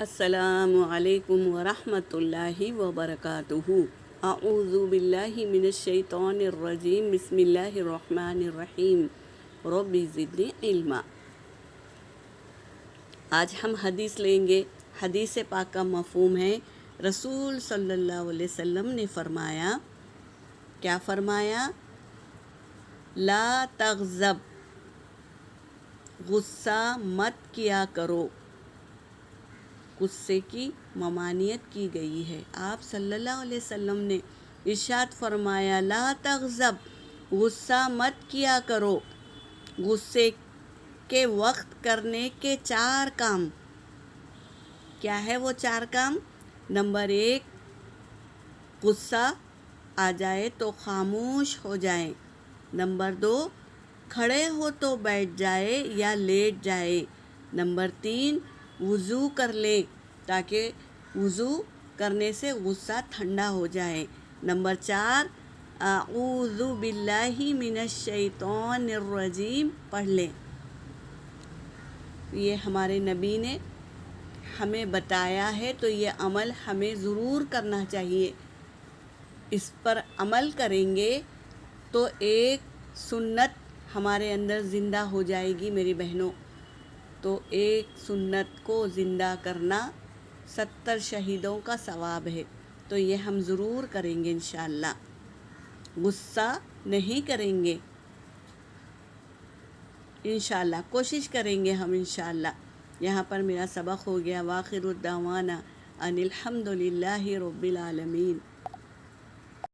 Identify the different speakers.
Speaker 1: السلام علیکم ورحمۃ اللہ وبرکاتہ۔ اعوذ باللہ من الشیطان الرجیم، بسم اللہ الرحمن الرحیم، رب زدنی علما۔ آج ہم حدیث لیں گے۔ حدیث پاک کا مفہوم ہے، رسول صلی اللہ علیہ وسلم نے فرمایا، کیا فرمایا؟ لا تغضب، غصہ مت کیا کرو۔ غصے کی ممانعت کی گئی ہے۔ آپ صلی اللہ علیہ وسلم نے ارشاد فرمایا، لا تغضب، غصہ مت کیا کرو۔ غصے کے وقت کرنے کے 4 کام۔ کیا ہے وہ 4 کام؟ نمبر 1، غصہ آ جائے تو خاموش ہو جائیں۔ نمبر 2، کھڑے ہو تو بیٹھ جائے یا لیٹ جائے۔ نمبر 3، وضو کر لے تاکہ وضو کرنے سے غصہ ٹھنڈا ہو جائے۔ نمبر 4، اعوذ باللہ من الشیطان الرجیم پڑھ لیں۔ یہ ہمارے نبی نے ہمیں بتایا ہے، تو یہ عمل ہمیں ضرور کرنا چاہیے۔ اس پر عمل کریں گے تو ایک سنت ہمارے اندر زندہ ہو جائے گی میری بہنوں۔ تو ایک سنت کو زندہ کرنا 70 شہیدوں کا ثواب ہے، تو یہ ہم ضرور کریں گے انشاءاللہ۔ غصہ نہیں کریں گے انشاءاللہ، کوشش کریں گے ہم انشاءاللہ۔ یہاں پر میرا سبق ہو گیا۔ وآخر الدعوانا ان الحمد للہ رب العالمین۔